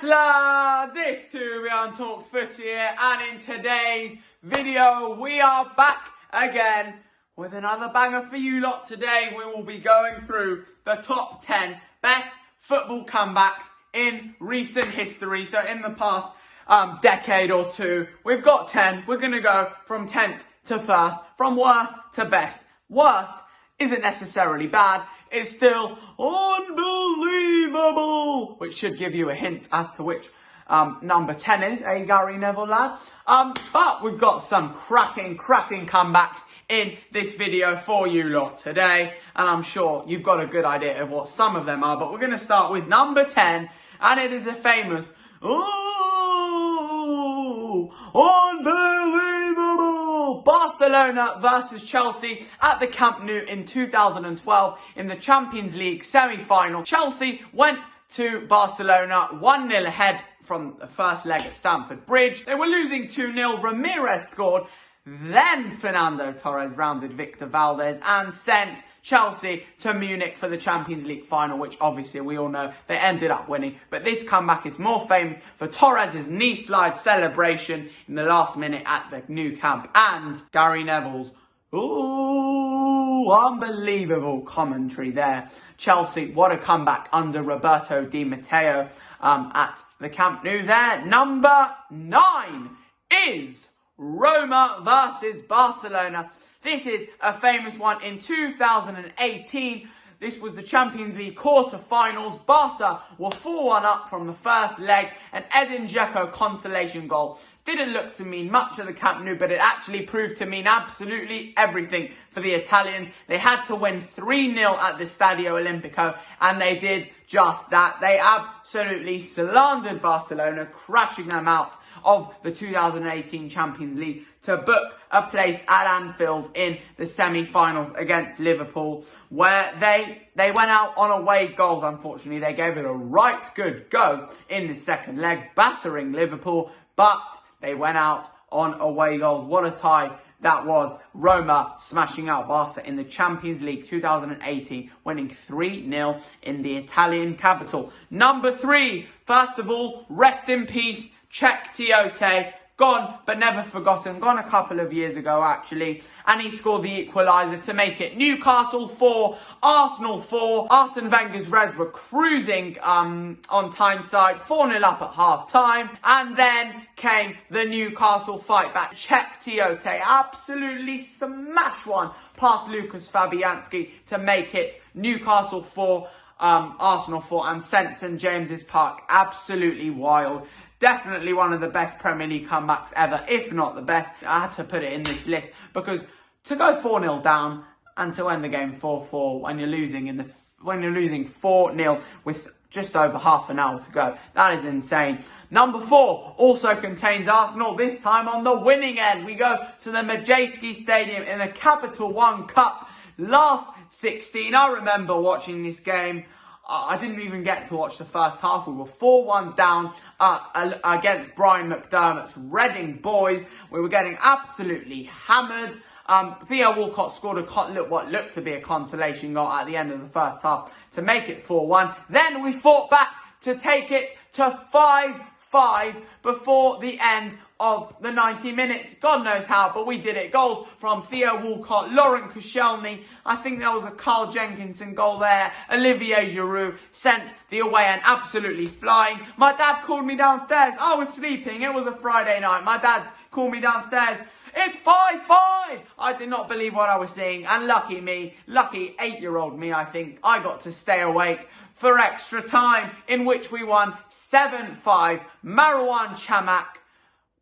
lads, it's 2 Beyond Talks Footy here, and in today's video we are back again with another banger for you lot. Today we will be going through the top 10 best football comebacks in recent history. So in the past decade or two, we've got 10. We're going to go from 10th to first, from worst to best. Worst isn't necessarily bad, it's still unbelievable, which should give you a hint as to which number 10 is, Gary Neville lad. But we've got some cracking comebacks in this video for you lot today, and I'm sure you've got a good idea of what some of them are. But we're going to start with number 10, and it is a famous unbelievable Barcelona versus Chelsea at the Camp Nou in 2012 in the Champions League semi-final. Chelsea went to Barcelona 1-0 ahead from the first leg at Stamford Bridge. They were losing 2-0. Ramirez scored. Then Fernando Torres rounded Victor Valdez and sent Chelsea to Munich for the Champions League final, which obviously we all know they ended up winning. But this comeback is more famous for Torres' knee slide celebration in the last minute at the Nou Camp and Gary Neville's unbelievable commentary there. Chelsea, what a comeback under Roberto Di Matteo at the Camp Nou there. Number 9 is Roma versus Barcelona. This is a famous one in 2018. This was the Champions League quarter-finals. Barca were 4-1 up from the first leg. An Edin Dzeko consolation goal. Didn't look to mean much at the Camp Nou, but it actually proved to mean absolutely everything for the Italians. They had to win 3-0 at the Stadio Olimpico, and they did just that. They absolutely slandered Barcelona, crashing them out of the 2018 Champions League to book a place at Anfield in the semi-finals against Liverpool, where they went out on away goals. Unfortunately, they gave it a right good go in the second leg, battering Liverpool, but they went out on away goals. What a tie that was. Roma smashing out Barca in the Champions League 2018, winning 3-0 in the Italian capital. Number 3, first of all, rest in peace, Czech Tiote, gone but never forgotten, gone a couple of years ago actually, and he scored the equaliser to make it Newcastle 4, Arsenal 4. Arsene Wenger's Reds were cruising on Tyneside, 4-0 up at half-time, and then came the Newcastle fight back. Czech Tiote absolutely smashed one past Lucas Fabianski to make it Newcastle 4, Arsenal 4, and St James's Park absolutely wild. Definitely one of the best Premier League comebacks ever, if not the best. I had to put it in this list because to go 4-0 down and to end the game 4-4 when you're losing 4-0 with just over half an hour to go, that is insane. Number 4 also contains Arsenal, this time on the winning end. We go to the Madejski Stadium in the Capital One Cup. Last 16, I remember watching this game. I didn't even get to watch the first half. We were 4-1 down against Brian McDermott's Reading boys. We were getting absolutely hammered. Theo Walcott scored what looked to be a consolation goal at the end of the first half to make it 4-1. Then we fought back to take it to 5-5 before the end of the 90 minutes. God knows how, but we did it. Goals from Theo Walcott, Laurent Koscielny. I think there was a Carl Jenkinson goal there. Olivier Giroud sent the away end absolutely flying. My dad called me downstairs. I was sleeping. It was a Friday night. My dad called me downstairs. It's 5-5! I did not believe what I was seeing. And lucky me, lucky 8-year-old me, I think, I got to stay awake for extra time, in which we won 7-5. Marouane Chamakh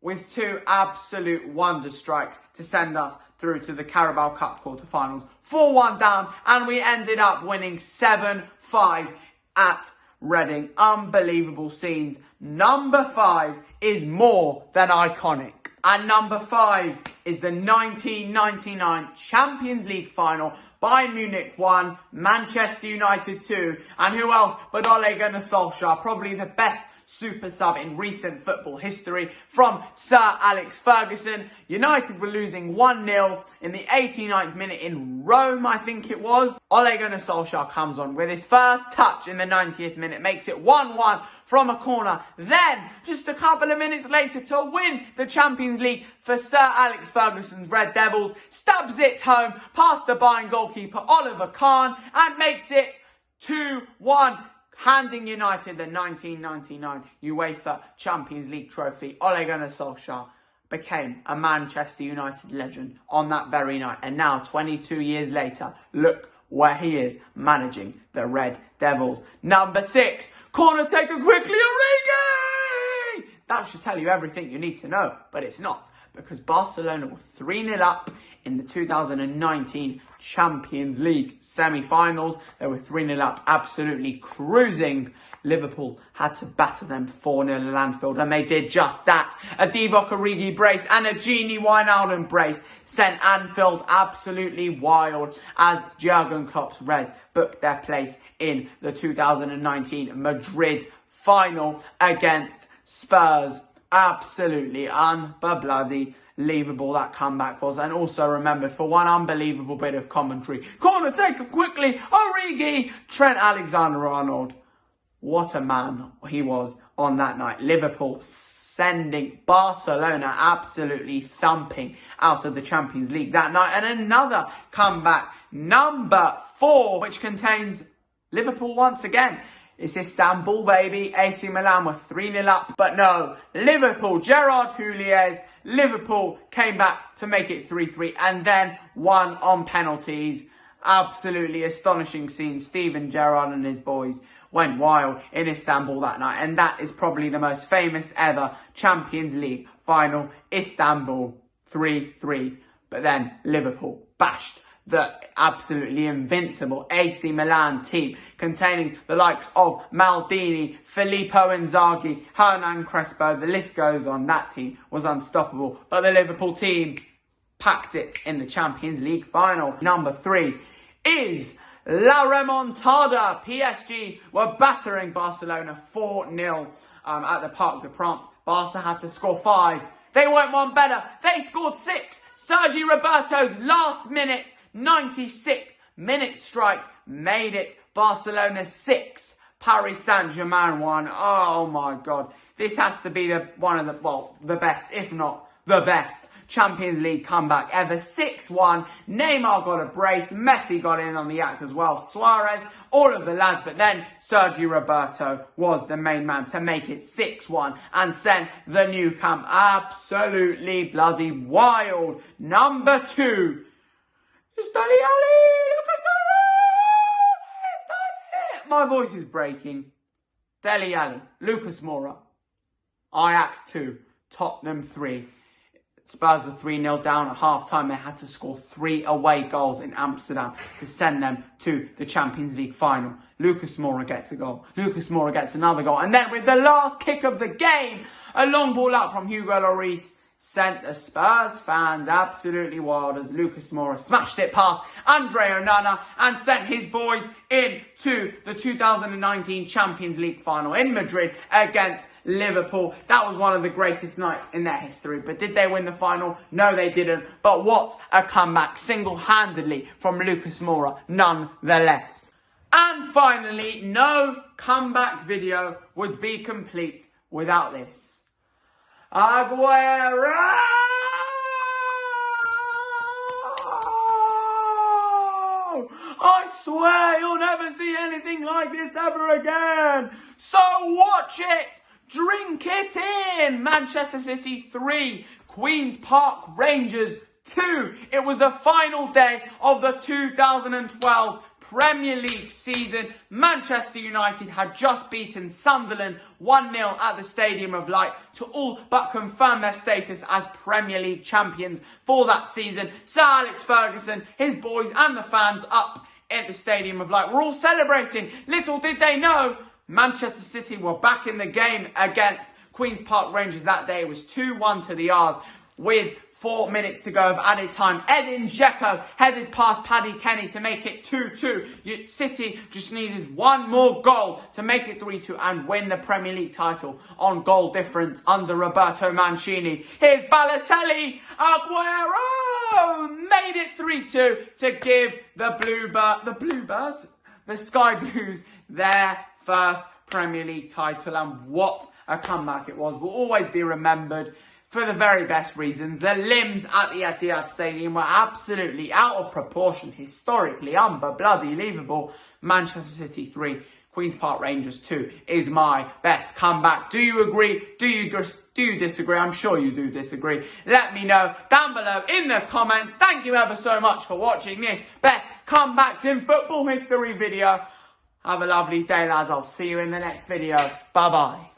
with 2 absolute wonder strikes to send us through to the Carabao Cup quarterfinals. 4-1 down, and we ended up winning 7-5 at Reading. Unbelievable scenes. Number 5 is more than iconic. And number 5 is the 1999 Champions League final. Bayern Munich 1, Manchester United 2. And who else but Ole Gunnar Solskjaer, probably the best super sub in recent football history from Sir Alex Ferguson. United were losing 1-0 in the 89th minute in Rome, I think it was. Ole Gunnar Solskjaer comes on with his first touch in the 90th minute, makes it 1-1 from a corner. Then, just a couple of minutes later, to win the Champions League for Sir Alex Ferguson's Red Devils, stabs it home past the Bayern goalkeeper Oliver Kahn and makes it 2-1, handing United the 1999 UEFA Champions League trophy. Ole Gunnar Solskjaer became a Manchester United legend on that very night. And now, 22 years later, look where he is managing the Red Devils. Number 6, corner taken quickly, Origi! That should tell you everything you need to know, but it's not, because Barcelona were 3-0 up in the 2019 Champions League semi-finals. They were 3-0 up, absolutely cruising. Liverpool had to batter them 4-0 at Anfield, and they did just that. A Divock Origi brace and a Gini Wijnaldum brace sent Anfield absolutely wild as Jurgen Klopp's Reds booked their place in the 2019 Madrid final against Spurs. Absolutely unbelievable that comeback was, and also remembered for one unbelievable bit of commentary. Corner taken quickly, Origi, Trent Alexander-Arnold. What a man he was on that night. Liverpool sending Barcelona absolutely thumping out of the Champions League that night. And another comeback, number 4, which contains Liverpool once again. It's Istanbul, baby. AC Milan were 3-0 up. But no, Liverpool, Gerard Houlliers, Liverpool came back to make it 3-3 and then won on penalties. Absolutely astonishing scene. Steven Gerrard and his boys went wild in Istanbul that night. And that is probably the most famous ever Champions League final. Istanbul 3-3. But then Liverpool bashed the absolutely invincible AC Milan team, containing the likes of Maldini, Filippo Inzaghi, Hernan Crespo. The list goes on. That team was unstoppable. But the Liverpool team packed it in the Champions League final. Number 3 is La Remontada. PSG were battering Barcelona 4-0 at the Parc des Princes. Barca had to score 5. They weren't one better. They scored 6. Sergi Roberto's last minute 96th minute strike made it Barcelona 6, Paris Saint-Germain 1. Oh my God. This has to be the best, if not the best Champions League comeback ever. 6-1. Neymar got a brace. Messi got in on the act as well. Suarez, all of the lads. But then Sergi Roberto was the main man to make it 6-1 and send the new camp absolutely bloody wild. Number 2. It's Dele Alli! Lucas Moura! My voice is breaking. Dele Alli, Lucas Moura. Ajax 2, Tottenham 3. Spurs were 3-0 down at half-time. They had to score 3 away goals in Amsterdam to send them to the Champions League final. Lucas Moura gets a goal. Lucas Moura gets another goal. And then with the last kick of the game, a long ball out from Hugo Lloris sent the Spurs fans absolutely wild as Lucas Moura smashed it past Andre Onana and sent his boys into the 2019 Champions League final in Madrid against Liverpool. That was one of the greatest nights in their history. But did they win the final? No, they didn't. But what a comeback single-handedly from Lucas Moura, nonetheless. And finally, no comeback video would be complete without this. Aguero! I swear you'll never see anything like this ever again. So watch it, drink it in. Manchester City 3, Queen's Park Rangers 2. It was the final day of the 2012 Premier League season. Manchester United had just beaten Sunderland 1-0 at the Stadium of Light to all but confirm their status as Premier League champions for that season. Sir Alex Ferguson, his boys and the fans up at the Stadium of Light were all celebrating. Little did they know, Manchester City were back in the game against Queen's Park Rangers that day. It was 2-1 to the R's with 4 minutes to go of added time. Edin Dzeko headed past Paddy Kenny to make it 2-2. City just needed one more goal to make it 3-2 and win the Premier League title on goal difference under Roberto Mancini. Here's Balotelli. Aguero made it 3-2 to give the Sky Blues their first Premier League title. And what a comeback it was. Will always be remembered for the very best reasons. The limbs at the Etihad Stadium were absolutely out of proportion, historically unbelievable. Manchester City 3, Queen's Park Rangers 2 is my best comeback. Do you agree? Do you disagree? I'm sure you do disagree. Let me know down below in the comments. Thank you ever so much for watching this best comebacks in football history video. Have a lovely day, lads. I'll see you in the next video. Bye-bye.